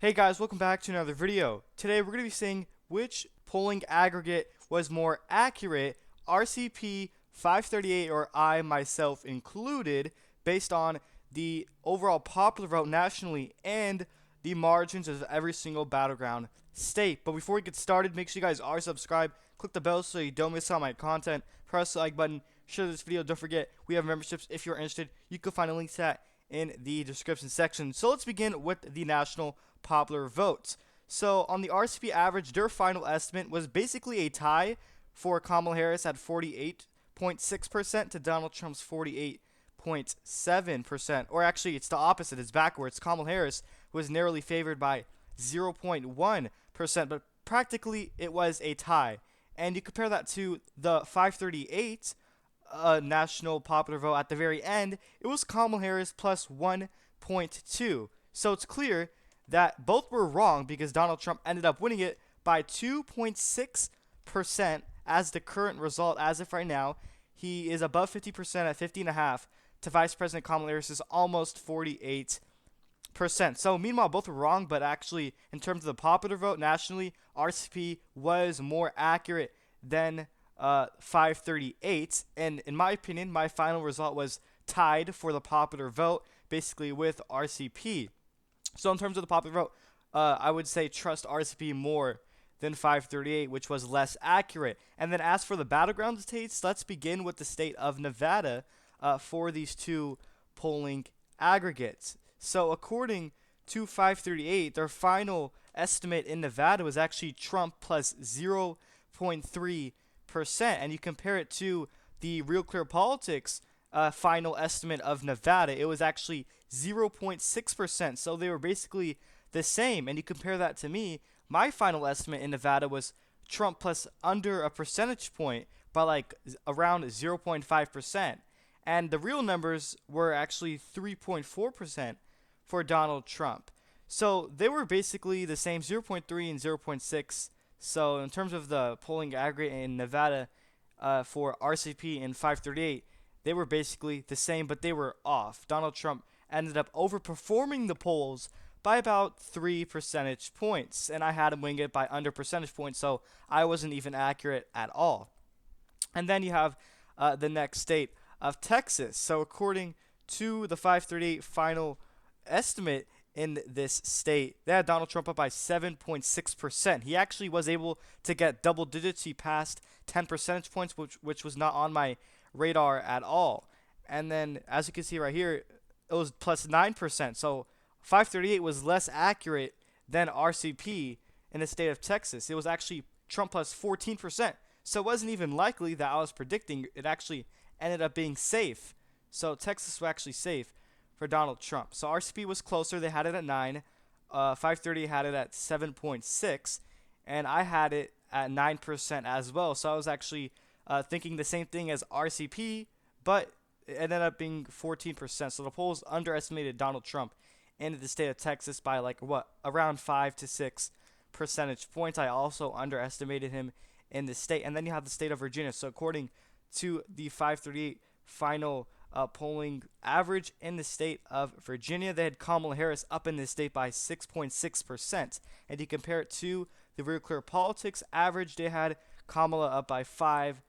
Hey guys, welcome back to another video. Today we're going to be seeing which polling aggregate was more accurate, RCP-538 or I myself included, based on the overall popular vote nationally and the margins of every single battleground state. But before we get started, make sure you guys are subscribed, click the bell so you don't miss out on my content, press the like button, share this video. Don't forget, we have memberships. If you're interested, you can find a link to that in the description section. So let's begin with the national popular votes. So on the RCP average, their final estimate was basically a tie for Kamala Harris at 48.6% to Donald Trump's 48.7%. Or actually, it's the opposite. It's backwards. Kamala Harris was narrowly favored by 0.1%, but practically it was a tie. And you compare that to the 538 national popular vote at the very end, it was Kamala Harris plus 1.2. So it's clear that both were wrong because Donald Trump ended up winning it by 2.6% as the current result. As of right now, he is above 50% at 50.5 to Vice President Kamala Harris is almost 48%. So meanwhile, both were wrong, but actually in terms of the popular vote nationally, RCP was more accurate than 538, and in my opinion, my final result was tied for the popular vote, basically with RCP. So in terms of the popular vote, I would say trust RCP more than 538, which was less accurate. And then as for the battleground states, let's begin with the state of Nevada for these two polling aggregates. So according to 538, their final estimate in Nevada was actually Trump plus 0.3%, and you compare it to the Real Clear Politics final estimate of Nevada, it was actually 0.6%. So they were basically the same. And you compare that to me, my final estimate in Nevada was Trump plus under a percentage point by like around 0.5%. And the real numbers were actually 3.4% for Donald Trump. So they were basically the same, 0.3 and 0.6. So in terms of the polling aggregate in Nevada for RCP and 538, they were basically the same, but they were off. Donald Trump ended up overperforming the polls by about 3 percentage points, and I had him wing it by under percentage points, so I wasn't even accurate at all. And then you have the next state of Texas. So according to the 538 final estimate in this state, they had Donald Trump up by 7.6%. He actually was able to get double digits. He passed 10 percentage points, which was not on my radar at all. And then, as you can see right here, it was plus 9%. So 538 was less accurate than RCP in the state of Texas. It was actually Trump plus 14%. So it wasn't even likely that I was predicting. It actually ended up being safe. So Texas was actually safe for Donald Trump. So RCP was closer. They had it at 9. 530 had it at 7.6. And I had it at 9% as well. So I was actually thinking the same thing as RCP, but it ended up being 14%. So the polls underestimated Donald Trump in the state of Texas by like around 5 to 6 percentage points. I also underestimated him in the state. And then you have the state of Virginia. So according to the 538 final polling average in the state of Virginia, they had Kamala Harris up in this state by 6.6%. And you compare it to the Real Clear Politics average, they had Kamala up by 5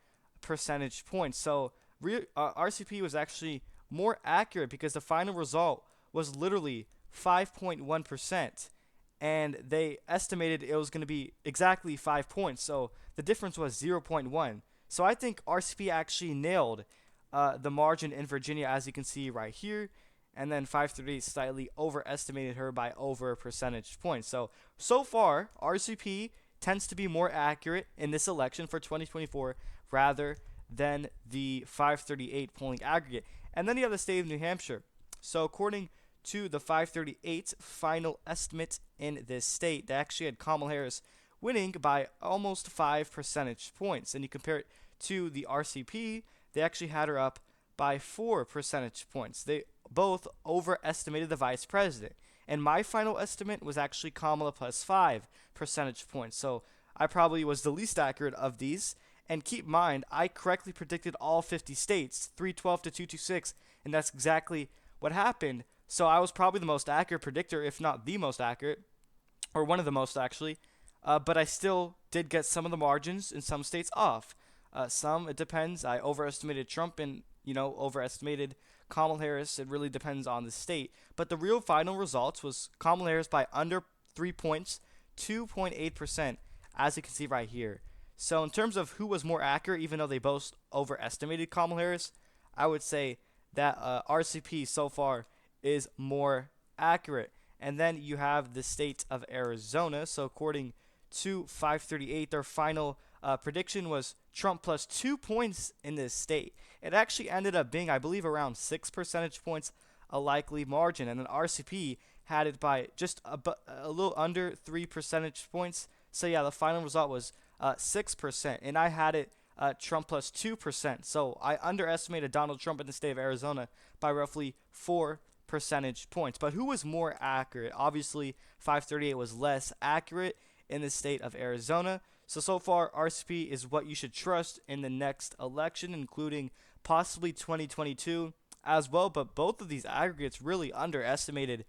percentage points. So RCP was actually more accurate because the final result was literally 5.1%, and they estimated it was going to be exactly 5 points. So the difference was 0.1. So I think RCP actually nailed the margin in Virginia, as you can see right here, and then 538 slightly overestimated her by over a percentage point. So far, RCP tends to be more accurate in this election for 2024 rather than the 538 polling aggregate. And then you have the state of New Hampshire. So according to the 538 final estimate in this state, they actually had Kamala Harris winning by almost 5 percentage points. And you compare it to the RCP, they actually had her up by 4 percentage points. They both overestimated the vice president. And my final estimate was actually Kamala plus 5 percentage points. So I probably was the least accurate of these. And keep in mind, I correctly predicted all 50 states, 312 to 226, and that's exactly what happened. So I was probably the most accurate predictor, if not the most accurate. or one of the most actually. But I still did get some of the margins in some states off. Some, it depends. I overestimated Trump and, overestimated Kamala Harris. It really depends on the state. But the real final results was Kamala Harris by under 3 points, 2.8%, as you can see right here. So in terms of who was more accurate, even though they both overestimated Kamala Harris, I would say that RCP so far is more accurate. And then you have the state of Arizona. So according to 538, their final prediction was Trump plus 2 points in this state. It actually ended up being, I believe, around 6 percentage points a likely margin. And then RCP had it by just a little under 3 percentage points. So yeah, the final result was 6%. And I had it Trump plus 2%. So I underestimated Donald Trump in the state of Arizona by roughly 4 percentage points. But who was more accurate? Obviously, 538 was less accurate in the state of Arizona. So far, RCP is what you should trust in the next election, including possibly 2022 as well. But both of these aggregates really underestimated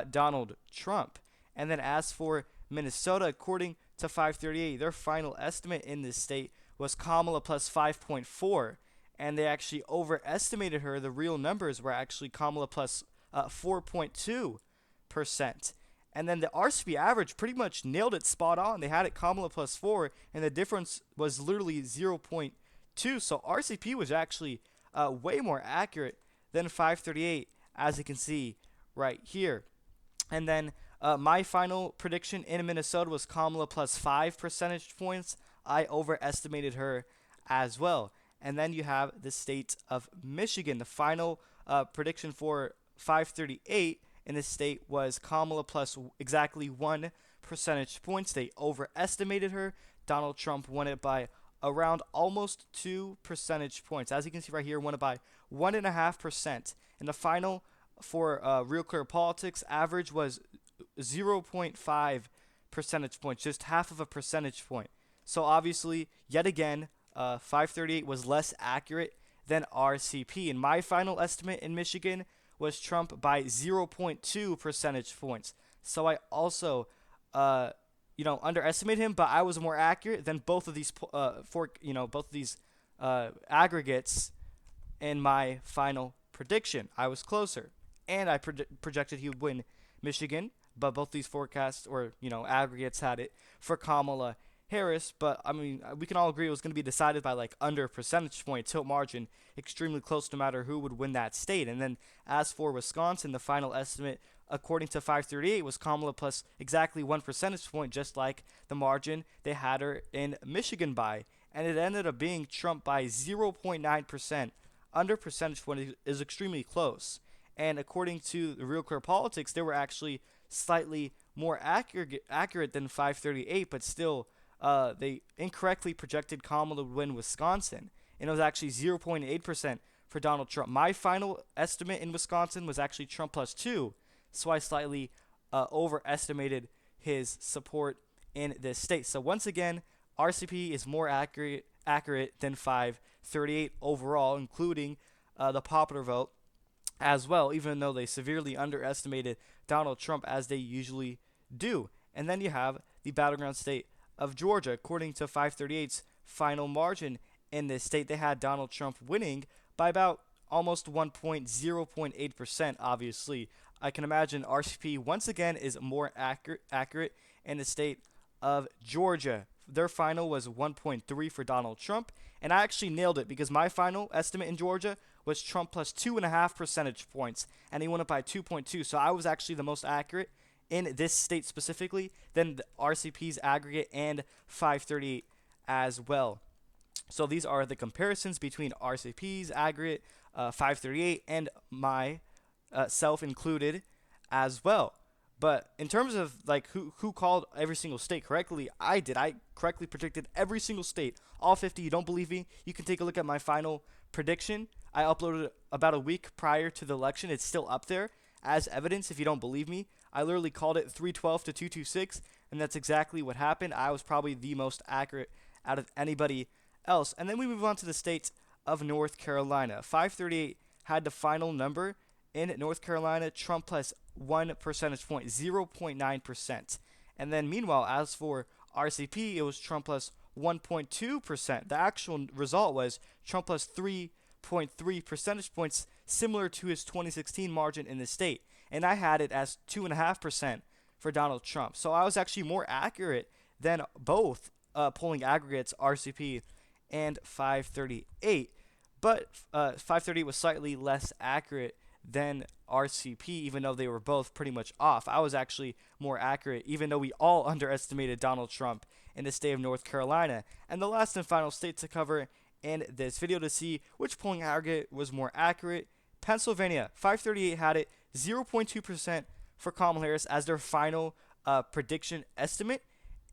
Donald Trump. And then as for Minnesota, according to 538, their final estimate in this state was Kamala plus 5.4. And they actually overestimated her. The real numbers were actually Kamala plus 4.2%. And then the RCP average pretty much nailed it spot on. They had it Kamala plus 4, and the difference was literally 0.2. So RCP was actually way more accurate than 538, as you can see right here. And then my final prediction in Minnesota was Kamala plus 5 percentage points. I overestimated her as well. And then you have the state of Michigan. The final prediction for 538 in this state was Kamala plus exactly 1 percentage points. They overestimated her. Donald Trump won it by around almost 2 percentage points. As you can see right here, won it by 1.5%. And the final for Real Clear Politics average was 0.5 percentage points, just half of a percentage point. So obviously, yet again, 538 was less accurate than RCP. And my final estimate in Michigan was Trump by 0.2 percentage points. So I also, underestimated him, but I was more accurate than both of these, aggregates in my final prediction. I was closer, and I projected he would win Michigan, but both these forecasts or aggregates had it for Kamala Harris. But I mean, we can all agree it was going to be decided by like under a percentage point, tilt margin, extremely close no matter who would win that state. And then as for Wisconsin, the final estimate according to 538 was Kamala plus exactly 1 percentage point, just like the margin they had her in Michigan by. And it ended up being Trump by 0.9%. Under percentage point is extremely close. And according to the Real Clear Politics, they were actually slightly more accurate than 538, but still they incorrectly projected Kamala would win Wisconsin. And it was actually 0.8% for Donald Trump. My final estimate in Wisconsin was actually Trump plus 2, so I slightly overestimated his support in this state. So once again, RCP is more accurate than 538 overall, including the popular vote as well, even though they severely underestimated Donald Trump as they usually do. And then you have the battleground state of Georgia. According to 538's final margin in this state, they had Donald Trump winning by about almost 0.8%, obviously. I can imagine RCP once again is more accurate in the state of Georgia. Their final was 1.3 for Donald Trump, and I actually nailed it because my final estimate in Georgia was Trump plus 2.5 percentage points, and he won it by 2.2. So I was actually the most accurate in this state specifically than the RCP's aggregate and 538 as well. So these are the comparisons between RCP's aggregate, 538, and my self included as well. But in terms of like who called every single state correctly, I did. I correctly predicted every single state, all 50. You don't believe me? You can take a look at my final prediction. I uploaded it about a week prior to the election. It's still up there as evidence if you don't believe me. I literally called it 312 to 226, and that's exactly what happened. I was probably the most accurate out of anybody else. And then we move on to the state of North Carolina. 538 had the final number in North Carolina, Trump plus 1 percentage point, 0.9%. And then meanwhile, as for RCP, it was Trump plus 1.2%. The actual result was Trump plus 3.3 percentage points, similar to his 2016 margin in the state. And I had it as 2.5% for Donald Trump. So I was actually more accurate than both polling aggregates, RCP and 538. But 538 was slightly less accurate than RCP, even though they were both pretty much off. I was actually more accurate, even though we all underestimated Donald Trump in the state of North Carolina. And the last and final state to cover in this video to see which polling aggregate was more accurate: Pennsylvania. 538 had it 0.2% for Kamala Harris as their final prediction estimate,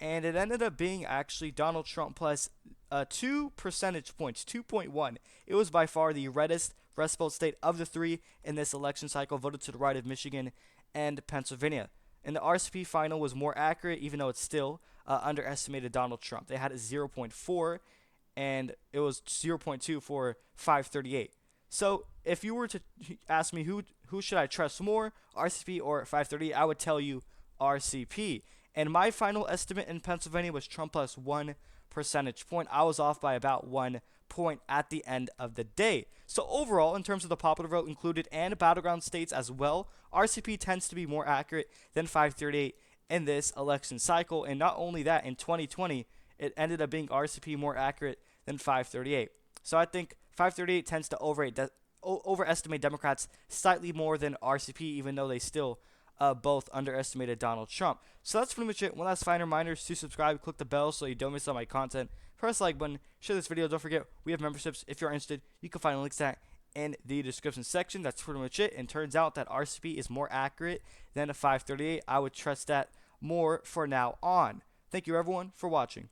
and it ended up being actually Donald Trump plus 2 percentage points, 2.1. It was by far the reddest Rust Belt state of the three in this election cycle, voted to the right of Michigan and Pennsylvania. And the RCP final was more accurate, even though it still underestimated Donald Trump. They had a 0.4, and it was 0.2 for 538. So if you were to ask me who should I trust more, RCP or 538, I would tell you RCP. And my final estimate in Pennsylvania was Trump plus 1 percentage point. I was off by about 1 point at the end of the day. So overall, in terms of the popular vote included and battleground states as well, RCP tends to be more accurate than 538 in this election cycle. And not only that, in 2020, it ended up being RCP more accurate than 538. So I think 538 tends to overestimate Democrats slightly more than RCP, even though they still both underestimated Donald Trump. So that's pretty much it. One last final reminder to subscribe, click the bell so you don't miss out my content. Press the like button, share this video. Don't forget, we have memberships. If you're interested, you can find links to that in the description section. That's pretty much it. And turns out that RCP is more accurate than a 538. I would trust that more for now on. Thank you everyone for watching.